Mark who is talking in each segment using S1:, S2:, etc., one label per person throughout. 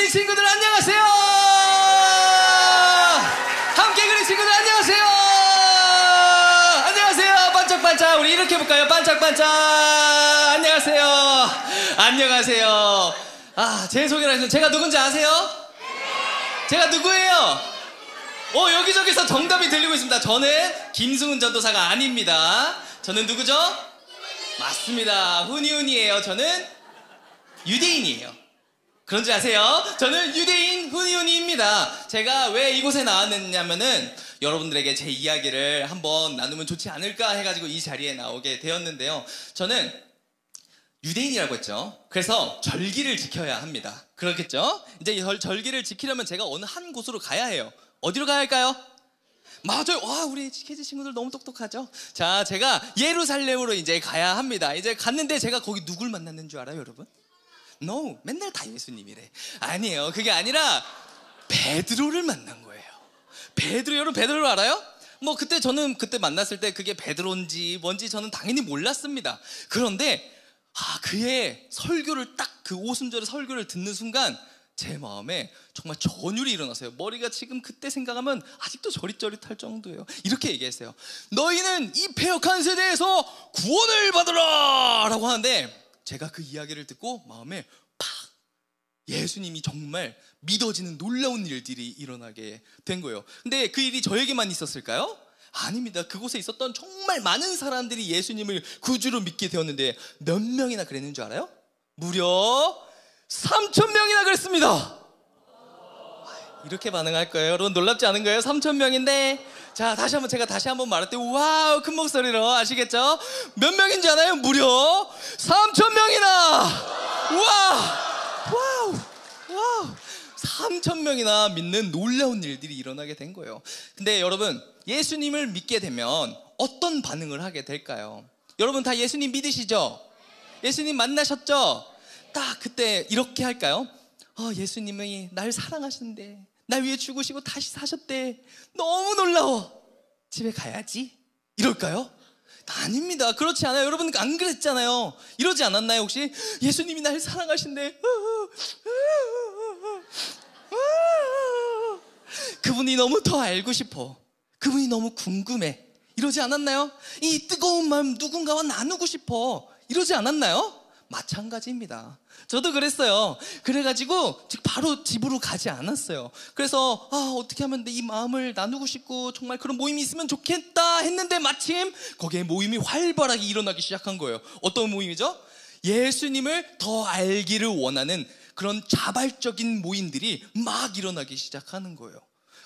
S1: 그린 친구들 안녕하세요. 함께 그린 친구들 안녕하세요. 안녕하세요. 반짝반짝. 우리 이렇게 해볼까요? 반짝반짝. 안녕하세요. 안녕하세요. 제 소개를 하시면 제가 누군지 아세요? 제가 누구예요? 여기저기서 정답이 들리고 있습니다. 저는 김승훈 전도사가 아닙니다. 저는 누구죠? 맞습니다. 훈이훈이에요. 저는 유대인이에요. 그런 줄 아세요? 저는 유대인 훈이훈이입니다. 제가 왜 이곳에 나왔느냐면은 여러분들에게 제 이야기를 한번 나누면 좋지 않을까 해가지고 이 자리에 나오게 되었는데요. 저는 유대인이라고 했죠. 그래서 절기를 지켜야 합니다. 그렇겠죠? 이제 이 절기를 지키려면 제가 어느 한 곳으로 가야 해요. 어디로 가야 할까요? 맞아요. 와, 우리 KG 친구들 너무 똑똑하죠? 자, 제가 예루살렘으로 이제 가야 합니다. 이제 갔는데 제가 거기 누굴 만났는 줄 알아요, 여러분? No, 맨날 다 예수님이래. 아니에요. 그게 아니라 베드로를 만난 거예요. 베드로, 여러분 베드로 알아요? 저는 그때 만났을 때 그게 베드로인지 뭔지 저는 당연히 몰랐습니다. 그런데 그의 설교를 딱 그 오순절의 설교를 듣는 순간 제 마음에 정말 전율이 일어났어요. 머리가 지금 그때 생각하면 아직도 저릿저릿할 정도예요. 이렇게 얘기했어요. 너희는 이 패역한 세대에서 구원을 받으라! 라고 하는데 제가 그 이야기를 듣고 마음에 팍! 예수님이 정말 믿어지는 놀라운 일들이 일어나게 된 거예요. 근데 그 일이 저에게만 있었을까요? 아닙니다. 그곳에 있었던 정말 많은 사람들이 예수님을 구주로 믿게 되었는데 몇 명이나 그랬는 줄 알아요? 무려 3,000명이나 그랬습니다. 이렇게 반응할 거예요. 여러분 놀랍지 않은 거예요? 3,000명인데 자, 제가 다시 한번 말할 때 와우 큰 목소리로 아시겠죠? 몇 명인지 아나요? 무려 3,000명이나! 와우! 3,000명이나 믿는 놀라운 일들이 일어나게 된 거예요. 근데 여러분 예수님을 믿게 되면 어떤 반응을 하게 될까요? 여러분 다 예수님 믿으시죠? 예수님 만나셨죠? 딱 그때 이렇게 할까요? 예수님이 날 사랑하신대. 날 위해 죽으시고 다시 사셨대. 너무 놀라워. 집에 가야지. 이럴까요? 아닙니다. 그렇지 않아요. 여러분 안 그랬잖아요. 이러지 않았나요 혹시? 예수님이 날 사랑하신대. 그분이 너무 더 알고 싶어. 그분이 너무 궁금해. 이러지 않았나요? 이 뜨거운 마음 누군가와 나누고 싶어. 이러지 않았나요? 마찬가지입니다. 저도 그랬어요. 그래가지고 바로 집으로 가지 않았어요. 그래서 어떻게 하면 이 마음을 나누고 싶고 정말 그런 모임이 있으면 좋겠다 했는데 마침 거기에 모임이 활발하게 일어나기 시작한 거예요. 어떤 모임이죠? 예수님을 더 알기를 원하는 그런 자발적인 모임들이 막 일어나기 시작하는 거예요.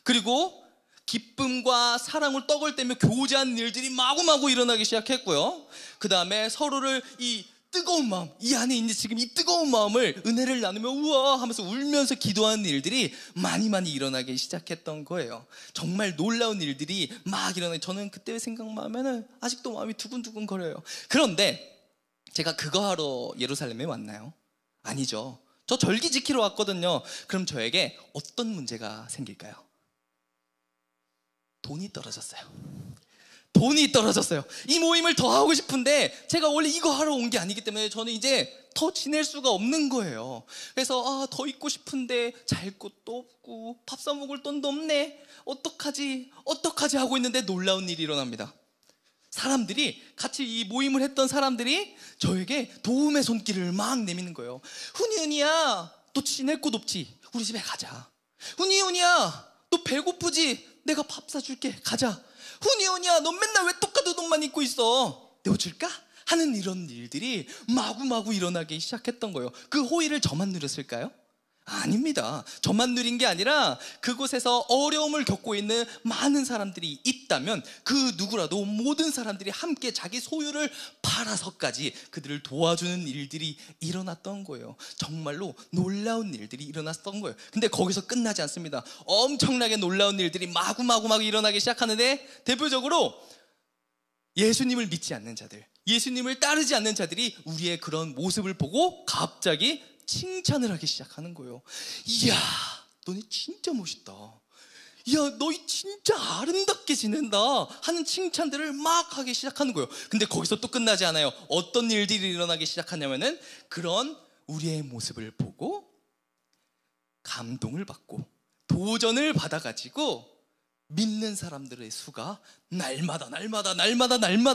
S1: 그리고 기쁨과 사랑을 떡을 떼며 교제하는 일들이 마구마구 일어나기 시작했고요. 그 다음에 서로를 이 뜨거운 마음, 이 안에 있는 지금 이 뜨거운 마음을 은혜를 나누며 우와 하면서 울면서 기도하는 일들이 많이 일어나기 시작했던 거예요. 정말 놀라운 일들이 막 일어나요. 저는 그때 생각만 하면은 아직도 마음이 두근두근 거려요. 그런데 제가 그거 하러 예루살렘에 왔나요? 아니죠. 저 절기 지키러 왔거든요. 그럼 저에게 어떤 문제가 생길까요? 돈이 떨어졌어요. 이 모임을 더 하고 싶은데 제가 원래 이거 하러 온 게 아니기 때문에 저는 이제 더 지낼 수가 없는 거예요. 그래서 더 있고 싶은데 잘 곳도 없고 밥 사 먹을 돈도 없네. 어떡하지 하고 있는데 놀라운 일이 일어납니다. 사람들이 같이 이 모임을 했던 사람들이 저에게 도움의 손길을 막 내미는 거예요. 훈이야 너 지낼 곳 없지? 우리 집에 가자. 훈이야 너 배고프지? 내가 밥 사줄게. 가자. 훈이야 너 맨날 왜 똑같은 옷만 입고 있어? 내가 줄까? 하는 이런 일들이 마구마구 일어나기 시작했던 거예요. 그 호의를 저만 누렸을까요? 아닙니다. 저만 누린 게 아니라 그곳에서 어려움을 겪고 있는 많은 사람들이 있다면 그 누구라도 모든 사람들이 함께 자기 소유를 팔아서까지 그들을 도와주는 일들이 일어났던 거예요. 정말로 놀라운 일들이 일어났던 거예요. 근데 거기서 끝나지 않습니다. 엄청나게 놀라운 일들이 마구마구 일어나기 시작하는데 대표적으로 예수님을 믿지 않는 자들, 예수님을 따르지 않는 자들이 우리의 그런 모습을 보고 갑자기 칭찬을 하기 시작하는 거예요. 이야, 너네 진짜 멋있다. 이야, 너희 진짜 아름답게 지낸다 하는 칭찬들을 막 하기 시작하는 거예요. 근데 거기서 또 끝나지 않아요. 어떤 일들이 일어나기 시작하냐면은 그런 우리의 모습을 보고 감동을 받고 도전을 받아가지고 믿는 사람들의 수가 날마다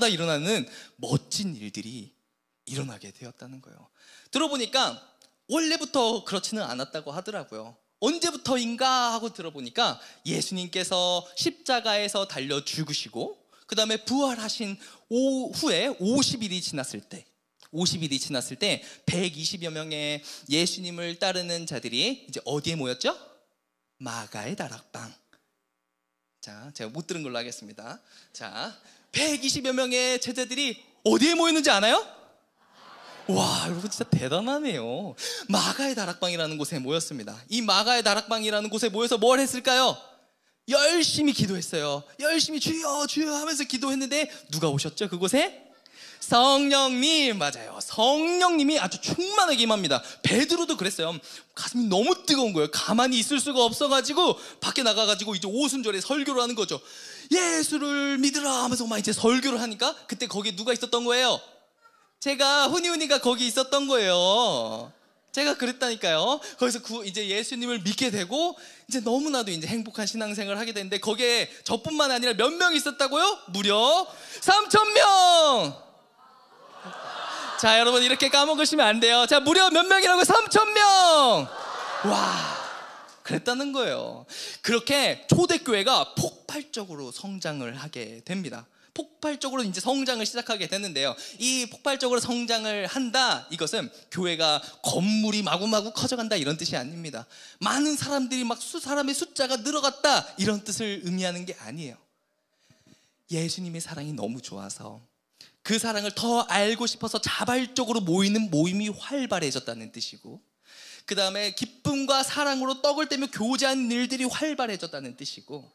S1: 일어나는 멋진 일들이 일어나게 되었다는 거예요. 들어보니까 원래부터 그렇지는 않았다고 하더라고요. 언제부터인가 하고 들어보니까 예수님께서 십자가에서 달려 죽으시고 그 다음에 부활하신 후에 50일이 지났을 때 120여 명의 예수님을 따르는 자들이 이제 어디에 모였죠? 마가의 다락방. 자, 제가 못 들은 걸로 하겠습니다. 자, 120여 명의 제자들이 어디에 모였는지 아나요? 와, 여러분 진짜 대단하네요. 마가의 다락방이라는 곳에 모였습니다. 이 마가의 다락방이라는 곳에 모여서 뭘 했을까요? 열심히 기도했어요. 열심히 주여 주여 하면서 기도했는데 누가 오셨죠? 그곳에? 성령님. 맞아요. 성령님이 아주 충만하게 임합니다. 베드로도 그랬어요. 가슴이 너무 뜨거운 거예요. 가만히 있을 수가 없어가지고 밖에 나가가지고 이제 오순절에 설교를 하는 거죠. 예수를 믿으라 하면서 막 이제 설교를 하니까 그때 거기에 누가 있었던 거예요? 제가 훈이가 거기 있었던 거예요. 제가 그랬다니까요. 거기서 이제 예수님을 믿게 되고 이제 너무나도 이제 행복한 신앙생활을 하게 됐는데 거기에 저뿐만 아니라 몇 명 있었다고요? 무려 3,000명. 자, 여러분 이렇게 까먹으시면 안 돼요. 자, 무려 몇 명이라고요? 3,000명. 와, 그랬다는 거예요. 그렇게 초대교회가 폭발적으로 성장을 하게 됩니다. 폭발적으로 이제 성장을 시작하게 되는데요. 이 폭발적으로 성장을 한다, 이것은 교회가 건물이 마구마구 커져간다 이런 뜻이 아닙니다. 많은 사람들이 사람의 숫자가 늘어갔다 이런 뜻을 의미하는 게 아니에요. 예수님의 사랑이 너무 좋아서 그 사랑을 더 알고 싶어서 자발적으로 모이는 모임이 활발해졌다는 뜻이고, 그 다음에 기쁨과 사랑으로 떡을 떼며 교제하는 일들이 활발해졌다는 뜻이고,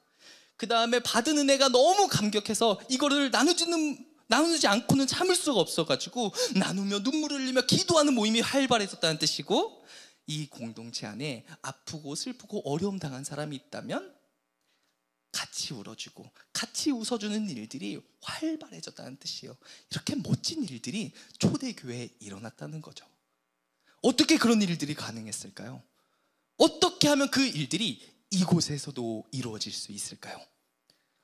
S1: 그 다음에 받은 은혜가 너무 감격해서 이거를 나누지 않고는 참을 수가 없어가지고 나누며 눈물을 흘리며 기도하는 모임이 활발해졌다는 뜻이고, 이 공동체 안에 아프고 슬프고 어려움 당한 사람이 있다면 같이 울어주고 같이 웃어주는 일들이 활발해졌다는 뜻이에요. 이렇게 멋진 일들이 초대교회에 일어났다는 거죠. 어떻게 그런 일들이 가능했을까요? 어떻게 하면 그 일들이 이곳에서도 이루어질 수 있을까요?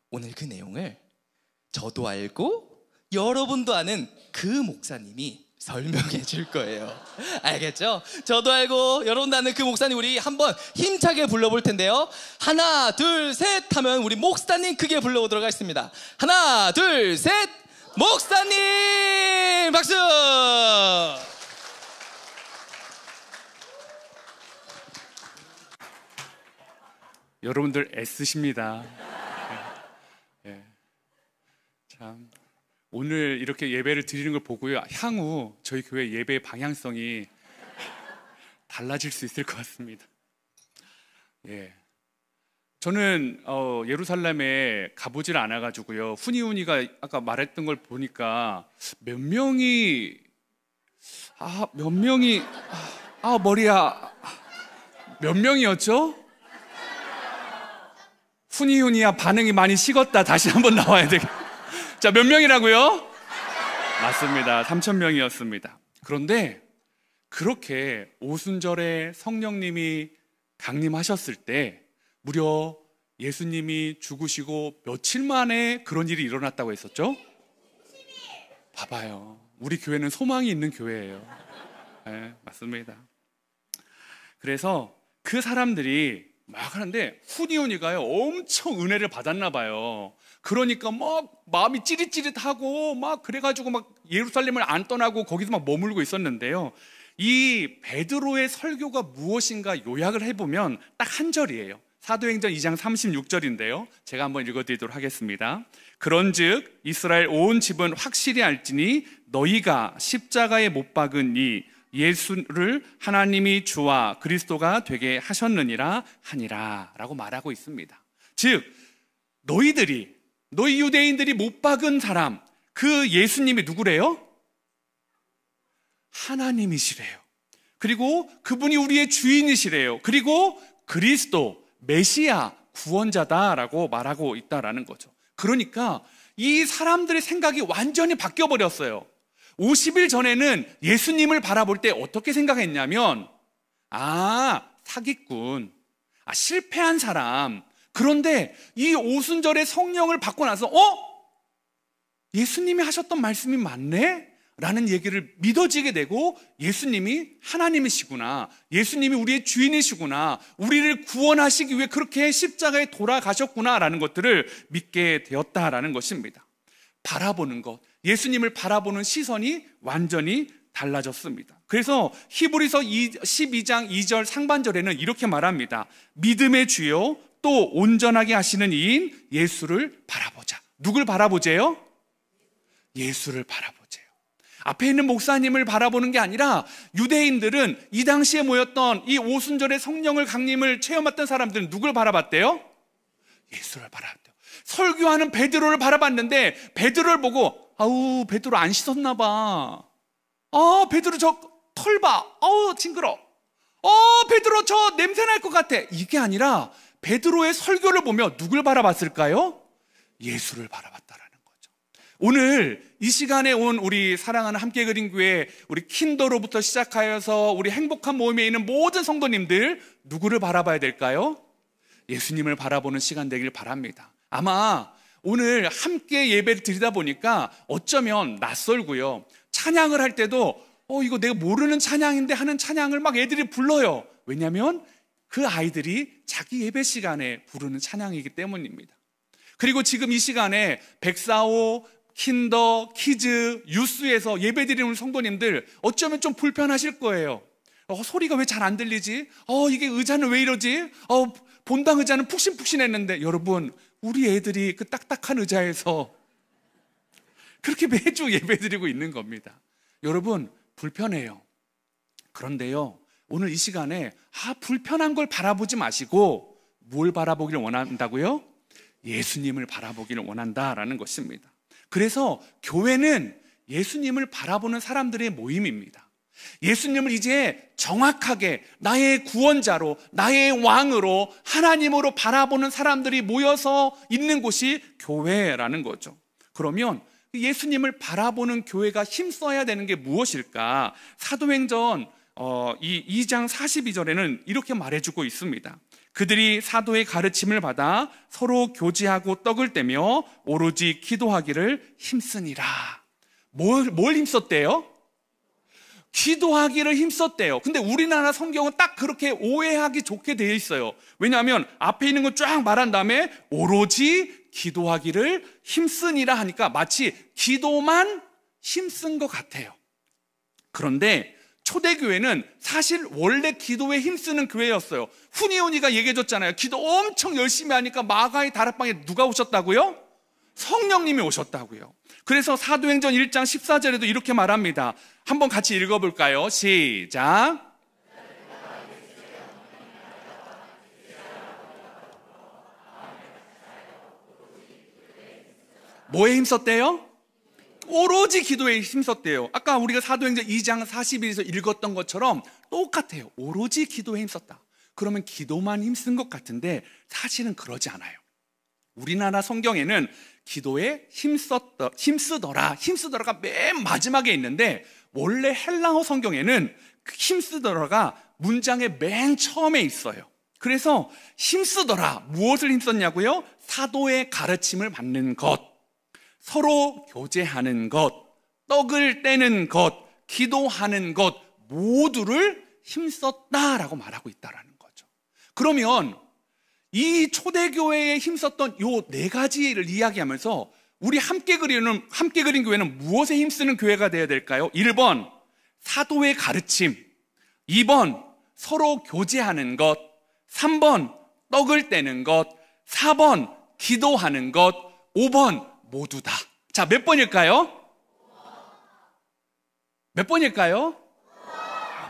S1: 오늘 그 내용을 저도 알고 여러분도 아는 그 목사님이 설명해 줄 거예요. 알겠죠? 저도 알고 여러분도 아는 그 목사님, 우리 한번 힘차게 불러볼 텐데요. 하나 둘 셋 하면 우리 목사님 크게 불러보도록 하겠습니다. 하나 둘 셋, 목사님! 박수!
S2: 여러분들 애쓰십니다. 예. 참 오늘 이렇게 예배를 드리는 걸 보고요, 향후 저희 교회 예배의 방향성이 달라질 수 있을 것 같습니다. 예. 저는 예루살렘에 가보질 않아가지고요, 훈이가 아까 말했던 걸 보니까 몇 명이 머리야, 몇 명이었죠? 훈이야 반응이 많이 식었다. 다시 한번 나와야 되겠다. 자, 몇 명이라고요? 맞습니다. 3,000명이었습니다. 그런데 그렇게 오순절에 성령님이 강림하셨을 때 무려 예수님이 죽으시고 며칠 만에 그런 일이 일어났다고 했었죠? 봐봐요. 우리 교회는 소망이 있는 교회예요. 네, 맞습니다. 그래서 그 사람들이 막 하는데 훈이가요 엄청 은혜를 받았나 봐요. 그러니까 막 마음이 찌릿찌릿하고 막 그래가지고 막 예루살렘을 안 떠나고 거기서 막 머물고 있었는데요, 이 베드로의 설교가 무엇인가 요약을 해보면 딱 한 절이에요. 사도행전 2장 36절인데요 제가 한번 읽어드리도록 하겠습니다. 그런즉 이스라엘 온 집은 확실히 알지니 너희가 십자가에 못 박은 이 예수를 하나님이 주와 그리스도가 되게 하셨느니라 하니라 라고 말하고 있습니다. 즉 너희 유대인들이 못 박은 사람, 그 예수님이 누구래요? 하나님이시래요. 그리고 그분이 우리의 주인이시래요. 그리고 그리스도, 메시아, 구원자다라고 말하고 있다라는 거죠. 그러니까 이 사람들의 생각이 완전히 바뀌어버렸어요. 50일 전에는 예수님을 바라볼 때 어떻게 생각했냐면, 사기꾼, 실패한 사람. 그런데 이 오순절에 성령을 받고 나서 예수님이 하셨던 말씀이 맞네? 라는 얘기를 믿어지게 되고, 예수님이 하나님이시구나, 예수님이 우리의 주인이시구나, 우리를 구원하시기 위해 그렇게 십자가에 돌아가셨구나 라는 것들을 믿게 되었다라는 것입니다. 바라보는 것, 예수님을 바라보는 시선이 완전히 달라졌습니다. 그래서 히브리서 12장 2절 상반절에는 이렇게 말합니다. 믿음의 주요 또 온전하게 하시는 이인 예수를 바라보자. 누굴 바라보재요? 예수를 바라보재요. 앞에 있는 목사님을 바라보는 게 아니라, 유대인들은 이 당시에 모였던 이 오순절의 성령을 강림을 체험했던 사람들은 누굴 바라봤대요? 예수를 바라봤대요. 설교하는 베드로를 바라봤는데, 베드로를 보고 아우 베드로 안 씻었나 봐, 베드로 저 털 봐, 징그러, 베드로 저 냄새 날 것 같아. 이게 아니라 베드로의 설교를 보며 누굴 바라봤을까요? 예수를 바라봤다라는 거죠. 오늘 이 시간에 온 우리 사랑하는 함께 그린 교회, 우리 킨더로부터 시작하여서 우리 행복한 모임에 있는 모든 성도님들, 누구를 바라봐야 될까요? 예수님을 바라보는 시간 되길 바랍니다. 아마 오늘 함께 예배를 드리다 보니까 어쩌면 낯설고요, 찬양을 할 때도 이거 내가 모르는 찬양인데 하는 찬양을 막 애들이 불러요. 왜냐하면 그 아이들이 자기 예배 시간에 부르는 찬양이기 때문입니다. 그리고 지금 이 시간에 145, 킨더, 키즈, 유스에서 예배 드리는 성도님들 어쩌면 좀 불편하실 거예요. 소리가 왜 잘 안 들리지? 이게 의자는 왜 이러지? 본당 의자는 푹신푹신했는데, 여러분, 우리 애들이 그 딱딱한 의자에서 그렇게 매주 예배 드리고 있는 겁니다. 여러분, 불편해요. 그런데요, 오늘 이 시간에 불편한 걸 바라보지 마시고 뭘 바라보기를 원한다고요? 예수님을 바라보기를 원한다라는 것입니다. 그래서 교회는 예수님을 바라보는 사람들의 모임입니다. 예수님을 이제 정확하게 나의 구원자로, 나의 왕으로, 하나님으로 바라보는 사람들이 모여서 있는 곳이 교회라는 거죠. 그러면 예수님을 바라보는 교회가 힘써야 되는 게 무엇일까? 사도행전 2장 42절에는 이렇게 말해주고 있습니다. 그들이 사도의 가르침을 받아 서로 교제하고 떡을 떼며 오로지 기도하기를 힘쓰니라. 뭘 힘썼대요? 기도하기를 힘썼대요. 근데 우리나라 성경은 딱 그렇게 오해하기 좋게 되어 있어요. 왜냐하면 앞에 있는 거 쫙 말한 다음에 오로지 기도하기를 힘쓰니라 하니까 마치 기도만 힘쓴 것 같아요. 그런데 초대교회는 사실 원래 기도에 힘쓰는 교회였어요. 후니오니가 얘기해줬잖아요. 기도 엄청 열심히 하니까 마가의 다락방에 누가 오셨다고요? 성령님이 오셨다고요. 그래서 사도행전 1장 14절에도 이렇게 말합니다. 한번 같이 읽어볼까요? 시작. 뭐에 힘썼대요? 오로지 기도에 힘썼대요. 아까 우리가 사도행전 2장 41에서 읽었던 것처럼 똑같아요. 오로지 기도에 힘썼다. 그러면 기도만 힘쓴 것 같은데 사실은 그러지 않아요. 우리나라 성경에는 기도에 힘쓰더라가 맨 마지막에 있는데, 원래 헬라어 성경에는 그 힘쓰더라가 문장의 맨 처음에 있어요. 그래서 힘쓰더라, 무엇을 힘썼냐고요? 사도의 가르침을 받는 것, 서로 교제하는 것, 떡을 떼는 것, 기도하는 것 모두를 힘썼다라고 말하고 있다라는 거죠. 그러면 이 초대교회에 힘썼던 요 네 가지를 이야기하면서 우리 함께 그린 교회는 무엇에 힘쓰는 교회가 되어야 될까요? 1번 사도의 가르침, 2번 서로 교제하는 것, 3번 떡을 떼는 것, 4번 기도하는 것, 5번 모두 다. 자, 몇 번일까요? 몇 번일까요?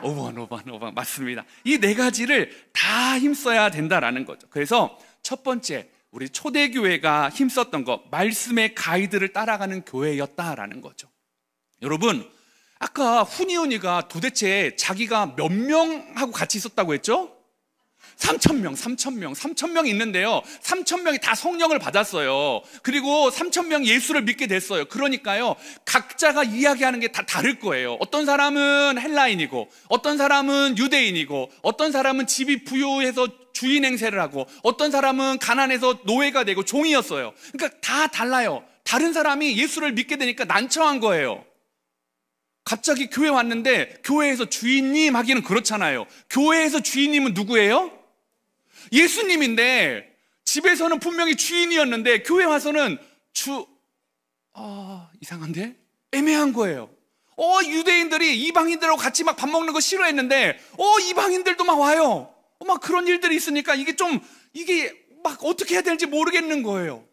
S2: 5번 맞습니다. 이 네 가지를 다 힘써야 된다라는 거죠. 그래서 첫 번째, 우리 초대교회가 힘썼던 것, 말씀의 가이드를 따라가는 교회였다라는 거죠. 여러분, 아까 후니온이가 도대체 자기가 몇 명하고 같이 있었다고 했죠? 3천 명 있는데요. 3천 명이 다 성령을 받았어요. 그리고 3천 명이 예수를 믿게 됐어요. 그러니까요, 각자가 이야기하는 게 다 다를 거예요. 어떤 사람은 헬라인이고, 어떤 사람은 유대인이고, 어떤 사람은 집이 부유해서 주인 행세를 하고, 어떤 사람은 가난해서 노예가 되고 종이었어요. 그러니까 다 달라요. 다른 사람이 예수를 믿게 되니까 난처한 거예요. 갑자기 교회 왔는데 교회에서 주인님 하기는 그렇잖아요. 교회에서 주인님은 누구예요? 예수님인데, 집에서는 분명히 주인이었는데 교회 와서는 이상한데? 애매한 거예요. 유대인들이 이방인들하고 같이 막 밥 먹는 거 싫어했는데 이방인들도 막 와요. 막 그런 일들이 있으니까 이게 막 어떻게 해야 되는지 모르겠는 거예요.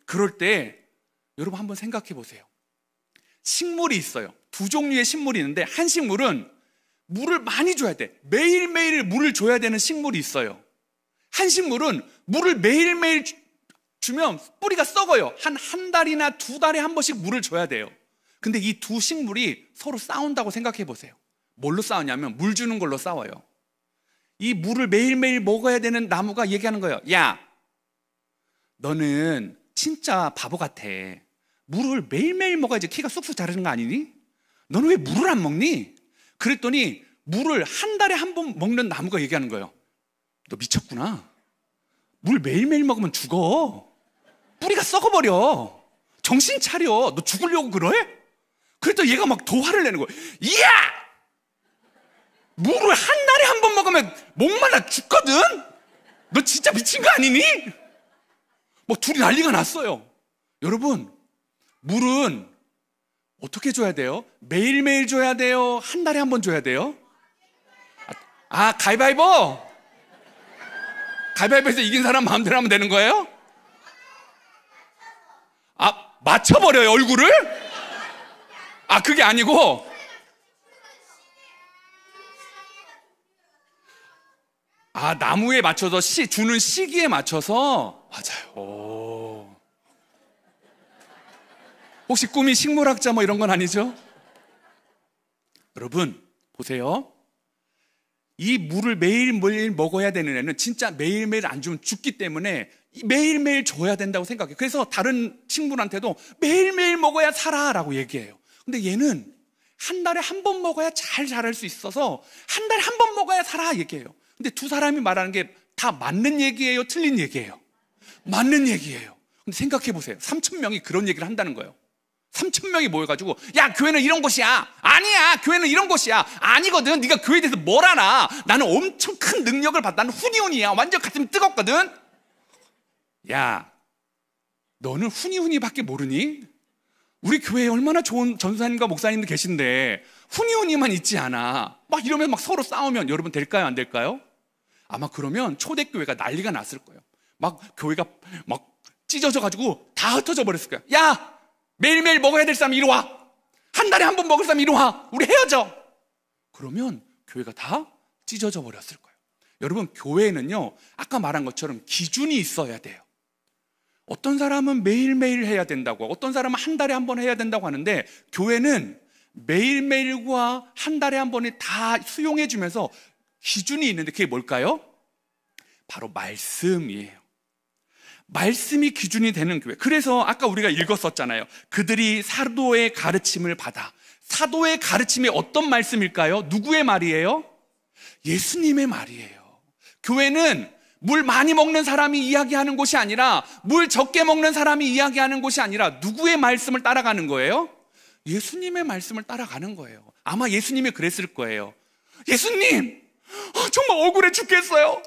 S2: 그럴 때 여러분 한번 생각해 보세요. 식물이 있어요. 두 종류의 식물이 있는데, 한 식물은 물을 많이 줘야 돼. 매일매일 물을 줘야 되는 식물이 있어요. 한 식물은 물을 매일매일 주면 뿌리가 썩어요. 한 달이나 두 달에 한 번씩 물을 줘야 돼요. 근데 이 두 식물이 서로 싸운다고 생각해 보세요. 뭘로 싸우냐면 물 주는 걸로 싸워요. 이 물을 매일매일 먹어야 되는 나무가 얘기하는 거예요. 야, 너는 진짜 바보 같아. 물을 매일매일 먹어야지 키가 쑥쑥 자라는 거 아니니? 너는 왜 물을 안 먹니? 그랬더니 물을 한 달에 한 번 먹는 나무가 얘기하는 거예요. 너 미쳤구나. 물 매일매일 먹으면 죽어. 뿌리가 썩어버려. 정신 차려. 너 죽으려고 그래? 그랬더니 얘가 막 더 화를 내는 거예요. 이야! 물을 한 달에 한 번 먹으면 목말라 죽거든? 너 진짜 미친 거 아니니? 뭐 둘이 난리가 났어요. 여러분, 물은 어떻게 줘야 돼요? 매일매일 줘야 돼요? 한 달에 한 번 줘야 돼요? 가위바위보! 가위바위보에서 이긴 사람 마음대로 하면 되는 거예요? 맞춰버려요, 얼굴을? 그게 아니고, 나무에 맞춰서 주는 시기에 맞춰서. 맞아요. 혹시 꿈이 식물학자 뭐 이런 건 아니죠? 여러분 보세요. 이 물을 매일매일 먹어야 되는 애는 진짜 매일매일 안 주면 죽기 때문에 매일매일 줘야 된다고 생각해요. 그래서 다른 식물한테도 매일매일 먹어야 살아라고 얘기해요. 근데 얘는 한 달에 한 번 먹어야 잘 자랄 수 있어서 한 달에 한 번 먹어야 살아 얘기해요. 근데 두 사람이 말하는 게 다 맞는 얘기예요? 틀린 얘기예요? 맞는 얘기예요. 근데 생각해 보세요. 3천 명이 그런 얘기를 한다는 거예요. 3천 명이 모여가지고, 야, 교회는 이런 곳이야. 아니야, 교회는 이런 곳이야. 아니거든. 네가 교회에 대해서 뭘 알아? 나는 엄청 큰 능력을 받다. 나는 후니훈이야. 완전 가슴이 뜨겁거든. 야, 너는 후니훈이밖에 모르니? 우리 교회에 얼마나 좋은 전사님과 목사님들 계신데 후니훈이만 있지 않아. 막 이러면 막 서로 싸우면 여러분 될까요, 안 될까요? 아마 그러면 초대교회가 난리가 났을 거예요. 막 교회가 막 찢어져가지고 다 흩어져 버렸을 거예요. 야, 매일매일 먹어야 될 사람 이리 와. 한 달에 한 번 먹을 사람 이리 와. 우리 헤어져. 그러면 교회가 다 찢어져 버렸을 거예요. 여러분, 교회는요, 아까 말한 것처럼 기준이 있어야 돼요. 어떤 사람은 매일매일 해야 된다고, 어떤 사람은 한 달에 한 번 해야 된다고 하는데, 교회는 매일매일과 한 달에 한 번에 다 수용해 주면서 기준이 있는데, 그게 뭘까요? 바로 말씀이에요. 말씀이 기준이 되는 교회. 그래서 아까 우리가 읽었었잖아요. 그들이 사도의 가르침을 받아. 사도의 가르침이 어떤 말씀일까요? 누구의 말이에요? 예수님의 말이에요. 교회는 물 많이 먹는 사람이 이야기하는 곳이 아니라, 물 적게 먹는 사람이 이야기하는 곳이 아니라 누구의 말씀을 따라가는 거예요? 예수님의 말씀을 따라가는 거예요. 아마 예수님이 그랬을 거예요. 예수님, 정말 억울해 죽겠어요.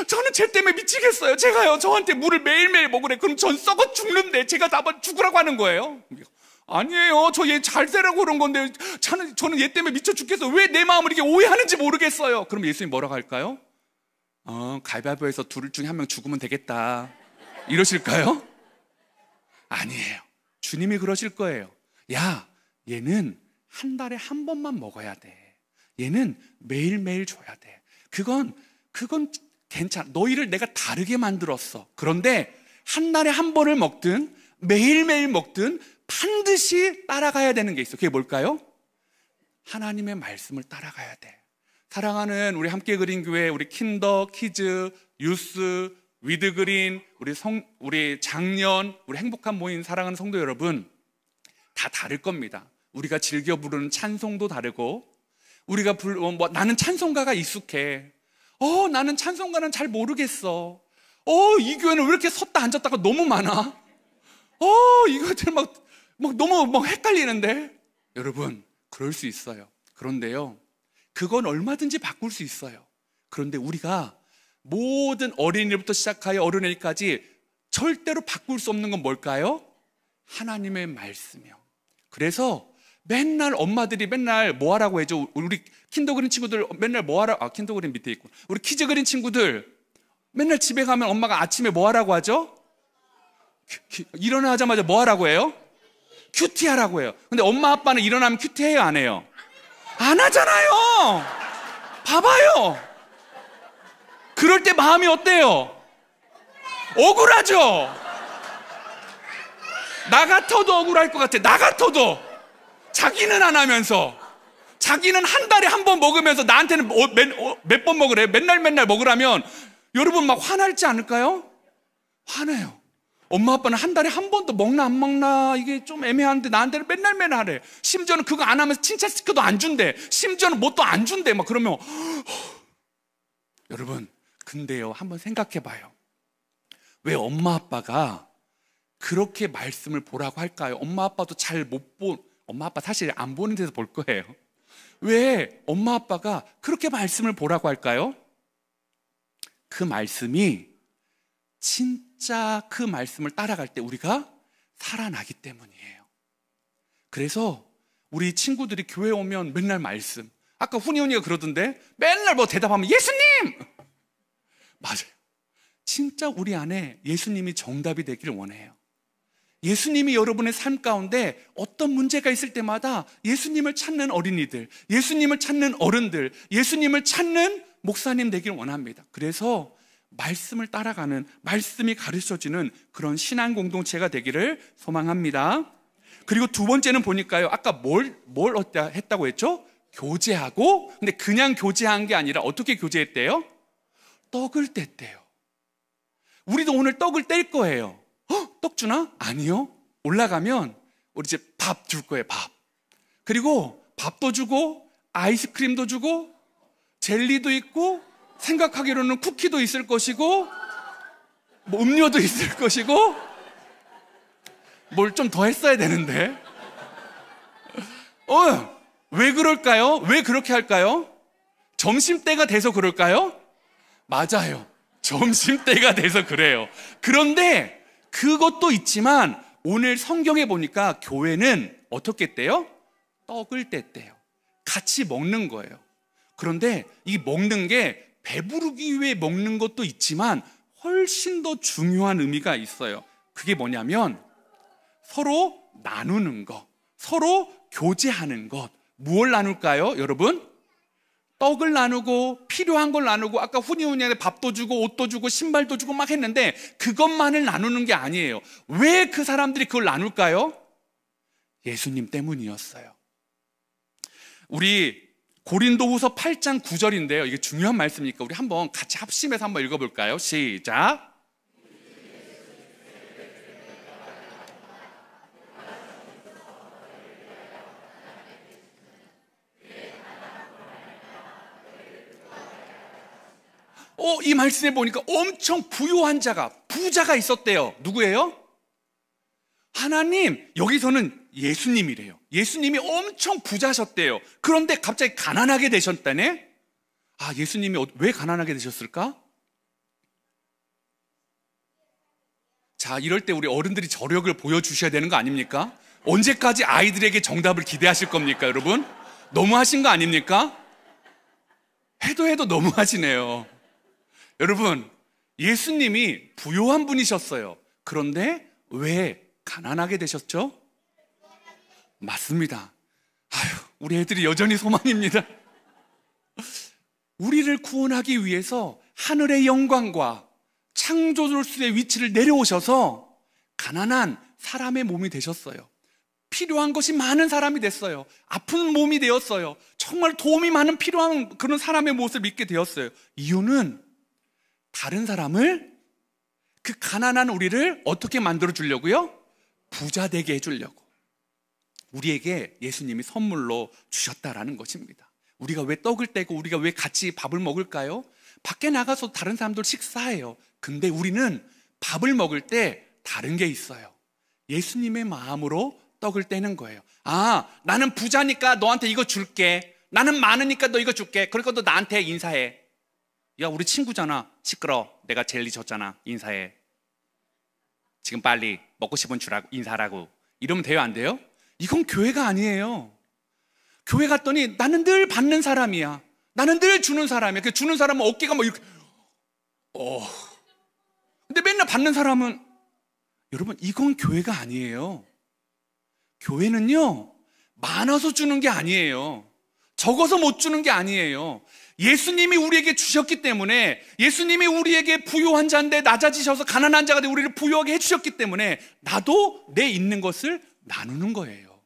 S2: 저는 쟤 때문에 미치겠어요. 제가요, 저한테 물을 매일매일 먹으래. 그럼 전 썩어 죽는데 제가 나만 죽으라고 하는 거예요. 아니에요, 저 얘 잘 되라고 그런 건데 저는 얘 때문에 미쳐 죽겠어요. 왜 내 마음을 이렇게 오해하는지 모르겠어요. 그럼 예수님 뭐라고 할까요? 가위바위보에서 둘 중에 한 명 죽으면 되겠다, 이러실까요? 아니에요. 주님이 그러실 거예요. 야, 얘는 한 달에 한 번만 먹어야 돼. 얘는 매일매일 줘야 돼. 그건 괜찮아. 너희를 내가 다르게 만들었어. 그런데 한 달에 한 번을 먹든 매일매일 먹든 반드시 따라가야 되는 게 있어. 그게 뭘까요? 하나님의 말씀을 따라가야 돼. 사랑하는 우리 함께 그린 교회, 우리 킨더, 키즈, 유스, 위드그린, 우리 장년, 우리 행복한 모임 사랑하는 성도 여러분, 다 다를 겁니다. 우리가 즐겨 부르는 찬송도 다르고, 우리가 나는 찬송가가 익숙해. 나는 찬송가는 잘 모르겠어. 이 교회는 왜 이렇게 섰다 앉았다가 너무 많아? 이것들 막 너무 헷갈리는데? 여러분, 그럴 수 있어요. 그런데요, 그건 얼마든지 바꿀 수 있어요. 그런데 우리가 모든 어린이부터 시작하여 어른애까지 절대로 바꿀 수 없는 건 뭘까요? 하나님의 말씀이요. 그래서 맨날 엄마들이 맨날 뭐 하라고 해줘? 우리 킨더 그린 친구들 맨날 뭐 하라? 킨더 그린 밑에 있고. 우리 키즈 그린 친구들 맨날 집에 가면 엄마가 아침에 뭐 하라고 하죠? 일어나자마자 뭐 하라고 해요? 큐티 하라고 해요. 근데 엄마 아빠는 일어나면 큐티 해요, 안 해요? 안 하잖아요. 봐봐요. 그럴 때 마음이 어때요? 억울하죠? 나 같아도 억울할 것 같아. 나 같아도. 자기는 안 하면서, 자기는 한 달에 한 번 먹으면서 나한테는 몇 번 먹으래? 맨날 먹으라면 여러분 막 화날지 않을까요? 화내요. 엄마 아빠는 한 달에 한 번도 먹나 안 먹나 이게 좀 애매한데 나한테는 맨날 하래. 심지어는 그거 안 하면서 칭찬 스티커도 안 준대. 심지어는 뭣도 안 준대. 막 그러면 여러분, 근데요, 한번 생각해 봐요. 왜 엄마 아빠가 그렇게 말씀을 보라고 할까요? 엄마 아빠도 잘 못 엄마 아빠 사실 안 보는 데서 볼 거예요. 왜 엄마 아빠가 그렇게 말씀을 보라고 할까요? 그 말씀이 진짜 그 말씀을 따라갈 때 우리가 살아나기 때문이에요. 그래서 우리 친구들이 교회 오면 맨날 말씀. 아까 훈이 언니가 그러던데 맨날 뭐 대답하면 예수님! 맞아요. 진짜 우리 안에 예수님이 정답이 되기를 원해요. 예수님이 여러분의 삶 가운데 어떤 문제가 있을 때마다 예수님을 찾는 어린이들, 예수님을 찾는 어른들, 예수님을 찾는 목사님 되기를 원합니다. 그래서 말씀을 따라가는, 말씀이 가르쳐지는 그런 신앙 공동체가 되기를 소망합니다. 그리고 두 번째는 보니까요, 아까 뭘 했다고 했죠? 교제하고, 근데 그냥 교제한 게 아니라 어떻게 교제했대요? 떡을 뗐대요. 우리도 오늘 떡을 뗄 거예요. 떡 주나? 아니요. 올라가면 우리 이제 밥 줄 거예요. 밥. 그리고 밥도 주고 아이스크림도 주고 젤리도 있고 생각하기로는 쿠키도 있을 것이고 뭐 음료도 있을 것이고 뭘 좀 더 했어야 되는데 왜 그럴까요? 왜 그렇게 할까요? 점심때가 돼서 그럴까요? 맞아요. 점심때가 돼서 그래요. 그런데 그것도 있지만 오늘 성경에 보니까 교회는 어떻게 했대요? 떡을 뗐대요. 같이 먹는 거예요. 그런데 이 먹는 게 배부르기 위해 먹는 것도 있지만 훨씬 더 중요한 의미가 있어요. 그게 뭐냐면 서로 나누는 것, 서로 교제하는 것. 무엇을 나눌까요, 여러분? 떡을 나누고 필요한 걸 나누고 아까 훈이한테 밥도 주고 옷도 주고 신발도 주고 막 했는데 그것만을 나누는 게 아니에요. 왜 그 사람들이 그걸 나눌까요? 예수님 때문이었어요. 우리 고린도후서 8장 9절인데요. 이게 중요한 말씀이니까 우리 한번 같이 합심해서 한번 읽어볼까요? 시작. 이 말씀에 보니까 엄청 부유한 부자가 있었대요. 누구예요? 하나님, 여기서는 예수님이래요. 예수님이 엄청 부자셨대요. 그런데 갑자기 가난하게 되셨다네? 예수님이 왜 가난하게 되셨을까? 자, 이럴 때 우리 어른들이 저력을 보여주셔야 되는 거 아닙니까? 언제까지 아이들에게 정답을 기대하실 겁니까, 여러분? 너무하신 거 아닙니까? 해도 너무하시네요. 여러분, 예수님이 부유한 분이셨어요. 그런데 왜 가난하게 되셨죠? 맞습니다. 우리 애들이 여전히 소망입니다. 우리를 구원하기 위해서 하늘의 영광과 창조주로서의 위치를 내려오셔서 가난한 사람의 몸이 되셨어요. 필요한 것이 많은 사람이 됐어요. 아픈 몸이 되었어요. 정말 도움이 많은 필요한 그런 사람의 모습을 믿게 되었어요. 이유는 다른 사람을, 그 가난한 우리를 어떻게 만들어 주려고요? 부자 되게 해주려고. 우리에게 예수님이 선물로 주셨다라는 것입니다. 우리가 왜 떡을 떼고 우리가 왜 같이 밥을 먹을까요? 밖에 나가서 다른 사람들 식사해요. 근데 우리는 밥을 먹을 때 다른 게 있어요. 예수님의 마음으로 떡을 떼는 거예요. 아, 나는 부자니까 너한테 이거 줄게. 나는 많으니까 너 이거 줄게. 그러니까 너 나한테 인사해. 야, 우리 친구잖아. 시끄러. 내가 젤리 줬잖아. 인사해. 지금 빨리 먹고 싶은 주라고, 인사하라고. 이러면 돼요, 안 돼요? 이건 교회가 아니에요. 교회 갔더니 나는 늘 받는 사람이야. 나는 늘 주는 사람이야. 그 주는 사람은 어깨가 뭐 이렇게, 근데 맨날 받는 사람은, 여러분, 이건 교회가 아니에요. 교회는요, 많아서 주는 게 아니에요. 적어서 못 주는 게 아니에요. 예수님이 우리에게 주셨기 때문에, 예수님이 우리에게 부유한 자인데 낮아지셔서 가난한 자가 돼 우리를 부유하게 해주셨기 때문에 나도 내 있는 것을 나누는 거예요.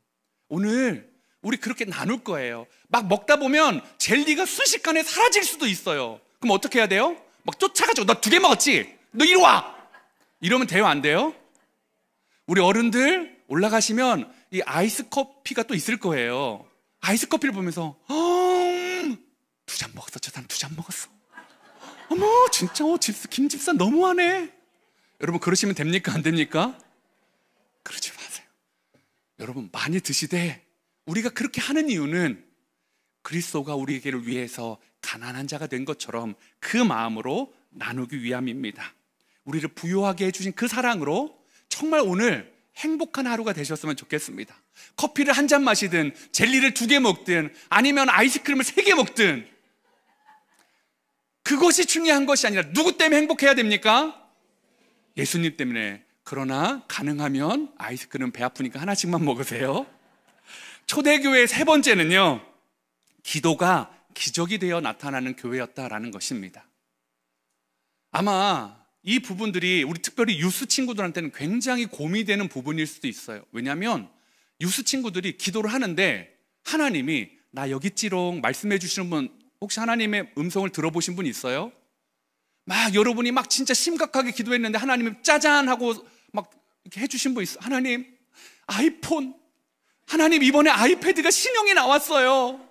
S2: 오늘 우리 그렇게 나눌 거예요. 막 먹다 보면 젤리가 순식간에 사라질 수도 있어요. 그럼 어떻게 해야 돼요? 막 쫓아가지고 너 2개 먹었지? 너 이리 와! 이러면 돼요, 안 돼요? 우리 어른들 올라가시면 이 아이스 커피가 또 있을 거예요. 아이스 커피를 보면서 2잔 먹었어. 저 사람 2잔 먹었어. 어머, 진짜 김 집사 너무하네. 여러분, 그러시면 됩니까, 안 됩니까? 그러지 마세요. 여러분, 많이 드시되, 우리가 그렇게 하는 이유는 그리스도가 우리에게를 위해서 가난한 자가 된 것처럼 그 마음으로 나누기 위함입니다. 우리를 부유하게 해주신 그 사랑으로 정말 오늘 행복한 하루가 되셨으면 좋겠습니다. 커피를 1잔 마시든 젤리를 2개 먹든 아니면 아이스크림을 3개 먹든 그것이 중요한 것이 아니라 누구 때문에 행복해야 됩니까? 예수님 때문에. 그러나 가능하면 아이스크림 배 아프니까 하나씩만 먹으세요. 초대교회의 3번째는요, 기도가 기적이 되어 나타나는 교회였다라는 것입니다. 아마 이 부분들이 우리 특별히 유스 친구들한테는 굉장히 고민이 되는 부분일 수도 있어요. 왜냐하면 유스 친구들이 기도를 하는데 하나님이 나 여기 있지롱 말씀해 주시는 분, 혹시 하나님의 음성을 들어보신 분 있어요? 막 여러분이 막 진짜 심각하게 기도했는데 하나님이 짜잔 하고 막 이렇게 해주신 분 있어요? 하나님, 아이폰, 하나님 이번에 아이패드가 신형이 나왔어요.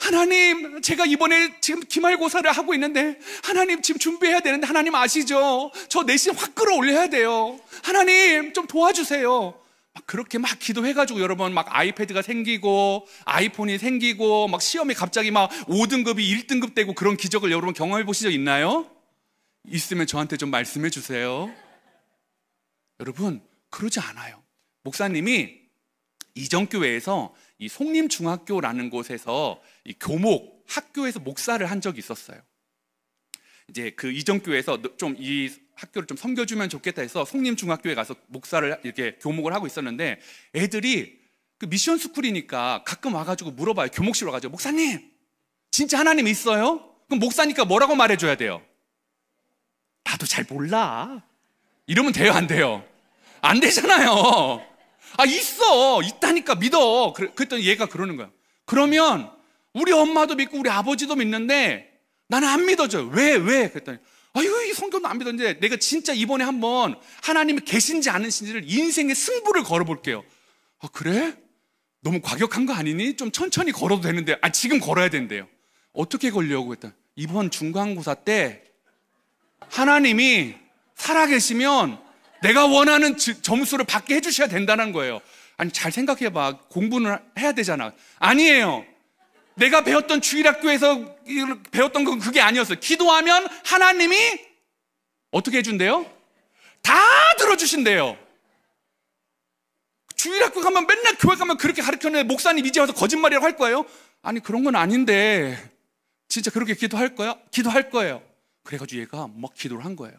S2: 하나님, 제가 이번에 지금 기말고사를 하고 있는데 하나님 지금 준비해야 되는데 하나님 아시죠? 저 내신 확 끌어올려야 돼요. 하나님 좀 도와주세요. 막 그렇게 막 기도해가지고 여러분 막 아이패드가 생기고 아이폰이 생기고 막 시험이 갑자기 막 5등급이 1등급 되고 그런 기적을 여러분 경험해 보신 적 있나요? 있으면 저한테 좀 말씀해 주세요. 여러분, 그러지 않아요. 목사님이 이전교회에서 이 송림중학교라는 곳에서 이 교목 학교에서 목사를 한 적이 있었어요. 이제 그 이전교회에서 좀 이 학교를 좀 섬겨주면 좋겠다 해서 송림중학교에 가서 목사를 이렇게 교목을 하고 있었는데 애들이 그 미션 스쿨이니까 가끔 와가지고 물어봐요. 교목실 와가지고 목사님 진짜 하나님 있어요? 그럼 목사니까 뭐라고 말해줘야 돼요? 나도 잘 몰라. 이러면 돼요, 안 돼요? 안 되잖아요. 아, 있어. 있다니까 믿어. 그랬더니 얘가 그러는 거야. 그러면 우리 엄마도 믿고 우리 아버지도 믿는데 나는 안 믿어져요. 왜? 그랬더니 아유, 이 성경도 안 믿었는데 내가 진짜 이번에 한번 하나님이 계신지 아니신지를 인생의 승부를 걸어볼게요. 아, 그래? 너무 과격한 거 아니니? 좀 천천히 걸어도 되는데 지금 걸어야 된대요. 어떻게 걸려고 했더니 이번 중간고사 때 하나님이 살아계시면 내가 원하는 점수를 받게 해주셔야 된다는 거예요. 아니, 잘 생각해봐. 공부는 해야 되잖아. 아니에요. 내가 배웠던 주일학교에서 배웠던 건 그게 아니었어요. 기도하면 하나님이 어떻게 해준대요? 다 들어주신대요. 주일학교 가면 맨날 교회 가면 그렇게 가르쳤는데 목사님 이제 와서 거짓말이라고 할 거예요? 아니, 그런 건 아닌데 진짜 그렇게 기도할 거야? 기도할 거예요. 그래가지고 얘가 막 기도를 한 거예요.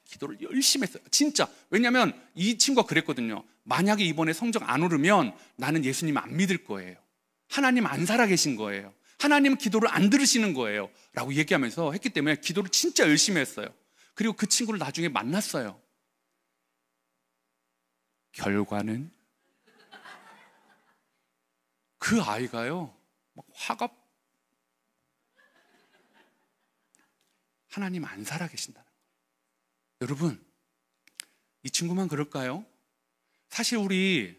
S2: 기도를 열심히 했어요. 진짜. 왜냐면 이 친구가 그랬거든요. 만약에 이번에 성적 안 오르면 나는 예수님 안 믿을 거예요. 하나님 안 살아계신 거예요. 하나님은 기도를 안 들으시는 거예요. 라고 얘기하면서 했기 때문에 기도를 진짜 열심히 했어요. 그리고 그 친구를 나중에 만났어요. 결과는 그 아이가요, 막 화가 하나님 안 살아계신다는 거예요. 여러분, 이 친구만 그럴까요? 사실 우리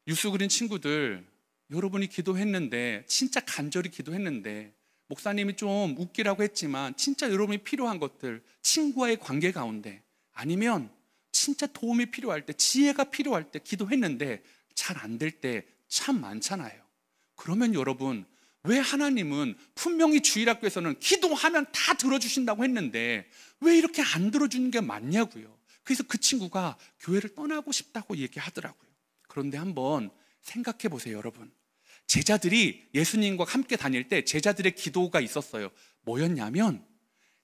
S2: 뉴스 그린 친구들, 여러분이 기도했는데, 진짜 간절히 기도했는데, 목사님이 좀 웃기라고 했지만 진짜 여러분이 필요한 것들, 친구와의 관계 가운데, 아니면 진짜 도움이 필요할 때, 지혜가 필요할 때 기도했는데 잘 안 될 때 참 많잖아요. 그러면 여러분, 왜 하나님은 분명히 주일학교에서는 기도하면 다 들어주신다고 했는데 왜 이렇게 안 들어주는 게 맞냐고요. 그래서 그 친구가 교회를 떠나고 싶다고 얘기하더라고요. 그런데 한번 생각해 보세요, 여러분. 제자들이 예수님과 함께 다닐 때 제자들의 기도가 있었어요. 뭐였냐면,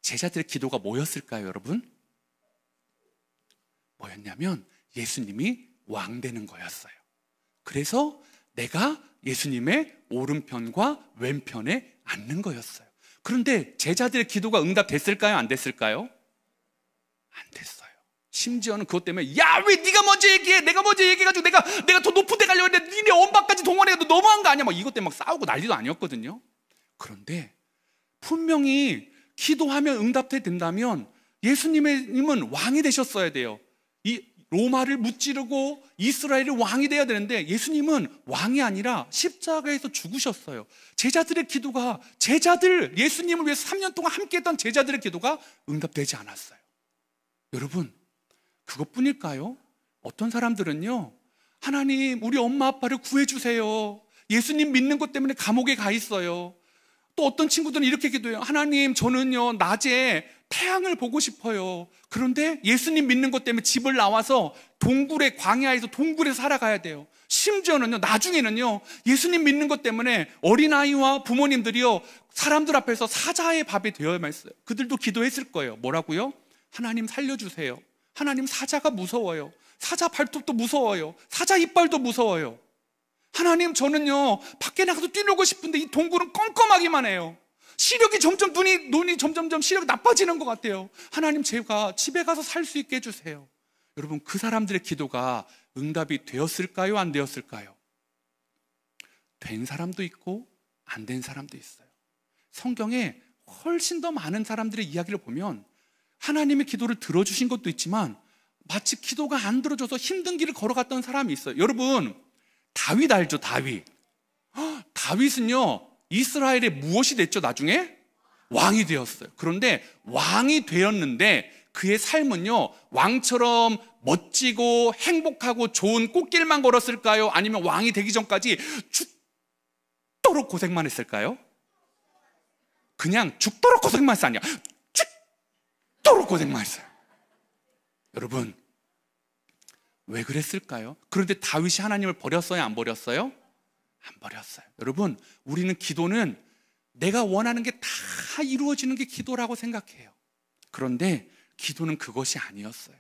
S2: 제자들의 기도가 뭐였을까요, 여러분? 뭐였냐면 예수님이 왕 되는 거였어요. 그래서 내가 예수님의 오른편과 왼편에 앉는 거였어요. 그런데 제자들의 기도가 응답됐을까요? 안 됐을까요? 안 됐어요. 심지어는 그것 때문에 야, 왜 네가 먼저 얘기해? 내가 먼저 얘기해가지고 내가 더 높은 데 가려고 했는데 니네 엄마까지 동원해도 너무한 거 아니야? 막 이것 때문에 막 싸우고 난리도 아니었거든요. 그런데 분명히 기도하면 응답돼 된다면 예수님은 왕이 되셨어야 돼요. 이 로마를 무찌르고 이스라엘의 왕이 되어야 되는데 예수님은 왕이 아니라 십자가에서 죽으셨어요. 제자들의 기도가, 예수님을 위해서 3년 동안 함께했던 제자들의 기도가 응답되지 않았어요. 여러분, 그것뿐일까요? 어떤 사람들은요, 하나님 우리 엄마 아빠를 구해주세요. 예수님 믿는 것 때문에 감옥에 가 있어요. 또 어떤 친구들은 이렇게 기도해요. 하나님, 저는요 낮에 태양을 보고 싶어요. 그런데 예수님 믿는 것 때문에 집을 나와서 동굴에, 광야에서 동굴에 살아가야 돼요. 심지어는요, 나중에는요, 예수님 믿는 것 때문에 어린아이와 부모님들이요 사람들 앞에서 사자의 밥이 되어야만 했어요. 그들도 기도했을 거예요. 뭐라고요? 하나님 살려주세요. 하나님, 사자가 무서워요. 사자 발톱도 무서워요. 사자 이빨도 무서워요. 하나님, 저는요 밖에 나가서 뛰놀고 싶은데 이 동굴은 껌껌하기만 해요. 시력이 점점 눈이 점점점 시력이 나빠지는 것 같아요. 하나님, 제가 집에 가서 살 수 있게 해주세요. 여러분, 그 사람들의 기도가 응답이 되었을까요? 안 되었을까요? 된 사람도 있고 안 된 사람도 있어요. 성경에 훨씬 더 많은 사람들의 이야기를 보면 하나님의 기도를 들어주신 것도 있지만 마치 기도가 안 들어줘서 힘든 길을 걸어갔던 사람이 있어요. 여러분, 다윗 알죠? 다윗은요 이스라엘의 무엇이 됐죠? 나중에 왕이 되었어요. 그런데 왕이 되었는데 그의 삶은요 왕처럼 멋지고 행복하고 좋은 꽃길만 걸었을까요? 아니면 왕이 되기 전까지 죽도록 고생만 했을까요? 그냥 죽도록 고생만 했어요. 아니야, 죽도록 고생만 했어요. 여러분, 왜 그랬을까요? 그런데 다윗이 하나님을 버렸어요? 안 버렸어요? 안 버렸어요. 여러분, 우리는 기도는 내가 원하는 게 다 이루어지는 게 기도라고 생각해요. 그런데 기도는 그것이 아니었어요.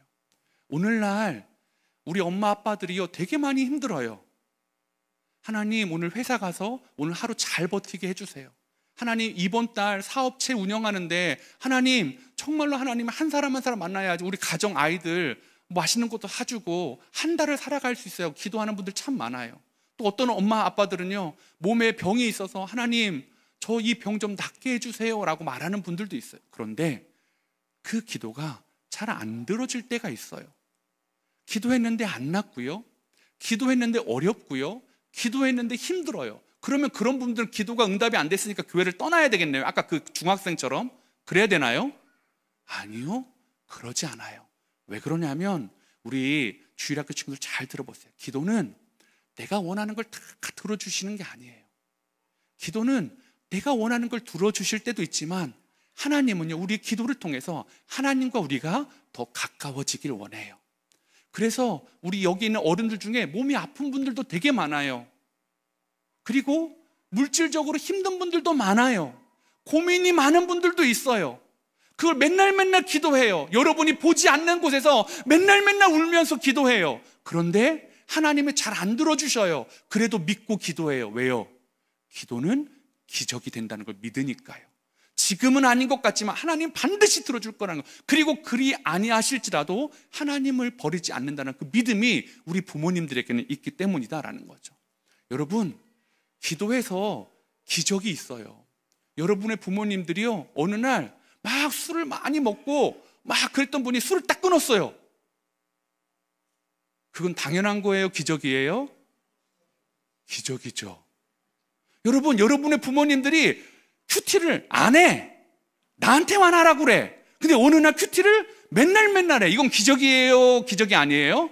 S2: 오늘날 우리 엄마 아빠들이요 되게 많이 힘들어요. 하나님, 오늘 회사 가서 오늘 하루 잘 버티게 해주세요. 하나님, 이번 달 사업체 운영하는데 하나님, 정말로 하나님 한 사람 한 사람 만나야지 우리 가정 아이들 맛있는 것도 사주고 한 달을 살아갈 수 있어요. 기도하는 분들 참 많아요. 또 어떤 엄마 아빠들은요 몸에 병이 있어서 하나님, 저 이 병 좀 낫게 해주세요 라고 말하는 분들도 있어요. 그런데 그 기도가 잘 안 들어질 때가 있어요. 기도했는데 안 낫고요, 기도했는데 어렵고요, 기도했는데 힘들어요. 그러면 그런 분들은 기도가 응답이 안 됐으니까 교회를 떠나야 되겠네요. 아까 그 중학생처럼 그래야 되나요? 아니요, 그러지 않아요. 왜 그러냐면 우리 주일학교 친구들 잘 들어보세요. 기도는 내가 원하는 걸 다 들어주시는 게 아니에요. 기도는 내가 원하는 걸 들어주실 때도 있지만 하나님은요 우리 기도를 통해서 하나님과 우리가 더 가까워지길 원해요. 그래서 우리 여기 있는 어른들 중에 몸이 아픈 분들도 되게 많아요. 그리고 물질적으로 힘든 분들도 많아요. 고민이 많은 분들도 있어요. 그걸 맨날 기도해요. 여러분이 보지 않는 곳에서 맨날 울면서 기도해요. 그런데 하나님이 잘 안 들어주셔요. 그래도 믿고 기도해요. 왜요? 기도는 기적이 된다는 걸 믿으니까요. 지금은 아닌 것 같지만 하나님 반드시 들어줄 거라는 거, 그리고 그리 아니하실지라도 하나님을 버리지 않는다는 그 믿음이 우리 부모님들에게는 있기 때문이다라는 거죠. 여러분, 기도해서 기적이 있어요. 여러분의 부모님들이요, 어느 날 막 술을 많이 먹고 막 그랬던 분이 술을 딱 끊었어요. 그건 당연한 거예요? 기적이에요? 기적이죠. 여러분, 여러분의 부모님들이 큐티를 안 해. 나한테만 하라고 그래. 근데 어느 날 큐티를 맨날 해. 이건 기적이에요? 기적이 아니에요?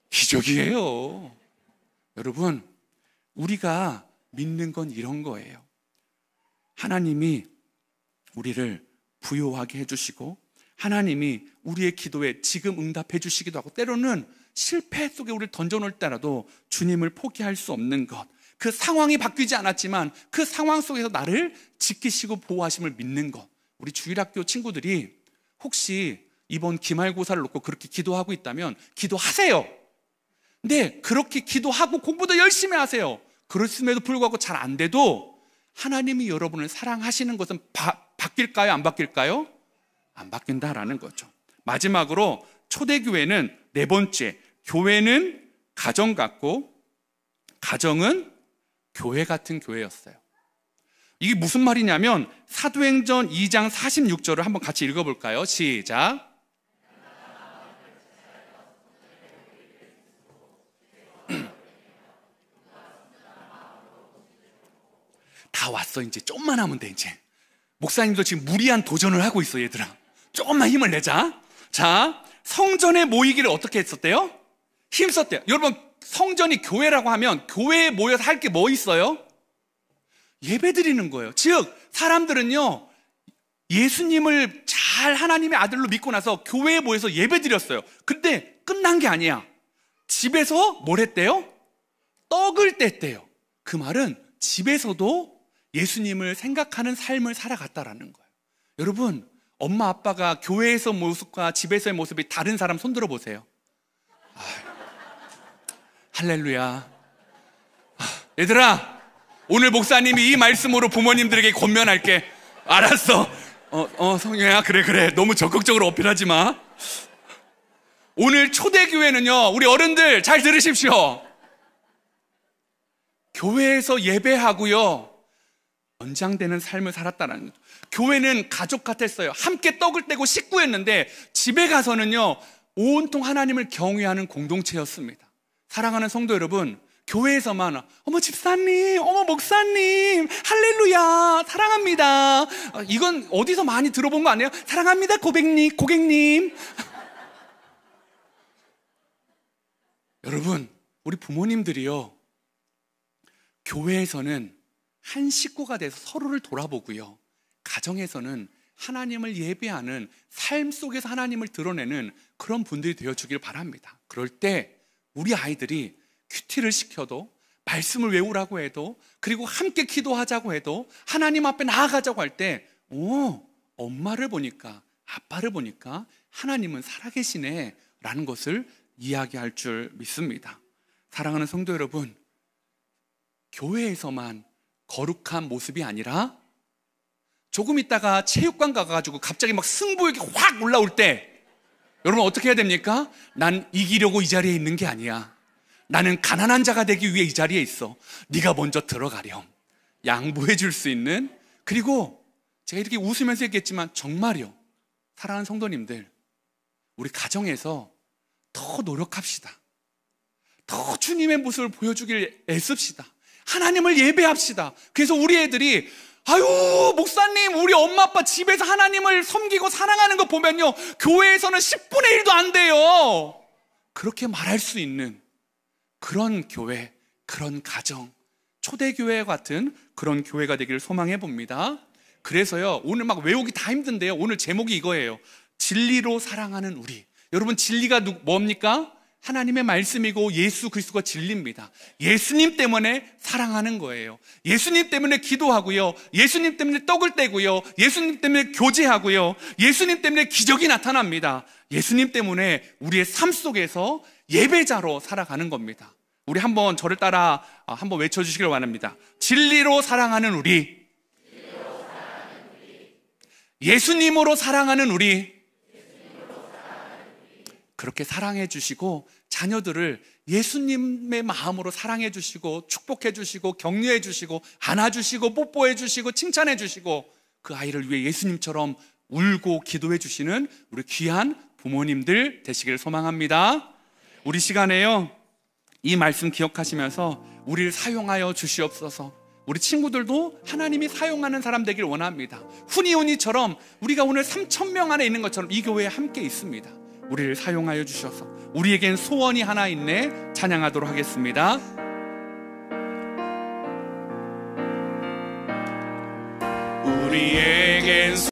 S2: 기적이에요. 여러분, 우리가 믿는 건 이런 거예요. 하나님이 우리를 부요하게 해주시고, 하나님이 우리의 기도에 지금 응답해 주시기도 하고, 때로는 실패 속에 우리를 던져놓을 때라도 주님을 포기할 수 없는 것, 그 상황이 바뀌지 않았지만 그 상황 속에서 나를 지키시고 보호하심을 믿는 것. 우리 주일학교 친구들이 혹시 이번 기말고사를 놓고 그렇게 기도하고 있다면 기도하세요. 근데 그렇게 기도하고 공부도 열심히 하세요. 그렇음에도 불구하고 잘 안 돼도 하나님이 여러분을 사랑하시는 것은 바뀔까요? 안 바뀔까요? 안 바뀐다라는 거죠. 마지막으로 초대교회는 네 번째, 교회는 가정 같고 가정은 교회 같은 교회였어요. 이게 무슨 말이냐면 사도행전 2장 46절을 한번 같이 읽어볼까요? 시작. 다 왔어. 이제 좀만 하면 돼. 이제 목사님도 지금 무리한 도전을 하고 있어. 얘들아, 조금만 힘을 내자. 자, 성전에 모이기를 어떻게 했었대요? 힘썼대요. 여러분, 성전이 교회라고 하면 교회에 모여서 할 게 뭐 있어요? 예배 드리는 거예요. 즉 사람들은요, 예수님을 잘 하나님의 아들로 믿고 나서 교회에 모여서 예배 드렸어요. 근데 끝난 게 아니야. 집에서 뭘 했대요? 떡을 뗐대요. 그 말은 집에서도 예수님을 생각하는 삶을 살아갔다라는 거예요. 여러분, 엄마 아빠가 교회에서 모습과 집에서의 모습이 다른 사람 손 들어보세요. 할렐루야. 얘들아, 오늘 목사님이 이 말씀으로 부모님들에게 권면할게. 알았어. 성유야, 그래. 너무 적극적으로 어필하지 마. 오늘 초대교회는요, 우리 어른들 잘 들으십시오. 교회에서 예배하고요, 연장되는 삶을 살았다는 거죠. 교회는 가족 같았어요. 함께 떡을 떼고 식구였는데 집에 가서는요, 온통 하나님을 경외하는 공동체였습니다. 사랑하는 성도 여러분, 교회에서만 어머 집사님, 어머 목사님, 할렐루야, 사랑합니다. 이건 어디서 많이 들어본 거 아니에요? 사랑합니다, 고객님. 여러분, 우리 부모님들이요, 교회에서는 한 식구가 돼서 서로를 돌아보고요, 가정에서는 하나님을 예배하는 삶 속에서 하나님을 드러내는 그런 분들이 되어주길 바랍니다. 그럴 때 우리 아이들이 큐티를 시켜도, 말씀을 외우라고 해도, 그리고 함께 기도하자고 해도, 하나님 앞에 나아가자고 할 때, 엄마를 보니까, 아빠를 보니까 하나님은 살아계시네 라는 것을 이야기할 줄 믿습니다. 사랑하는 성도 여러분, 교회에서만 거룩한 모습이 아니라 조금 있다가 체육관 가가지고 갑자기 막 승부욕이 확 올라올 때 여러분 어떻게 해야 됩니까? 난 이기려고 이 자리에 있는 게 아니야. 나는 가난한 자가 되기 위해 이 자리에 있어. 네가 먼저 들어가렴. 양보해 줄 수 있는, 그리고 제가 이렇게 웃으면서 얘기했지만 정말요, 사랑하는 성도님들, 우리 가정에서 더 노력합시다. 더 주님의 모습을 보여주길 애씁시다. 하나님을 예배합시다. 그래서 우리 애들이 아유 목사님, 우리 엄마 아빠 집에서 하나님을 섬기고 사랑하는 거 보면요, 교회에서는 10분의 1도 안 돼요. 그렇게 말할 수 있는 그런 교회, 그런 가정, 초대교회 같은 그런 교회가 되기를 소망해 봅니다. 그래서요, 오늘 막 외우기 다 힘든데요, 오늘 제목이 이거예요. 진리로 사랑하는 우리. 여러분, 진리가 뭡니까? 하나님의 말씀이고 예수 그리스도가 진리입니다. 예수님 때문에 사랑하는 거예요. 예수님 때문에 기도하고요, 예수님 때문에 떡을 떼고요, 예수님 때문에 교제하고요, 예수님 때문에 기적이 나타납니다. 예수님 때문에 우리의 삶 속에서 예배자로 살아가는 겁니다. 우리 한번 저를 따라 한번 외쳐주시길 바랍니다. 진리로 사랑하는 우리, 예수님으로 사랑하는 우리. 그렇게 사랑해 주시고 자녀들을 예수님의 마음으로 사랑해 주시고 축복해 주시고 격려해 주시고 안아 주시고 뽀뽀해 주시고 칭찬해 주시고 그 아이를 위해 예수님처럼 울고 기도해 주시는 우리 귀한 부모님들 되시길 소망합니다. 우리 시간에요, 이 말씀 기억하시면서 우리를 사용하여 주시옵소서. 우리 친구들도 하나님이 사용하는 사람 되길 원합니다. 후니오니처럼 우리가 오늘 3,000명 안에 있는 것처럼 이 교회에 함께 있습니다. 우리를 사용하여 주셔서 우리에겐 소원이 하나 있네. 찬양하도록 하겠습니다. 우리의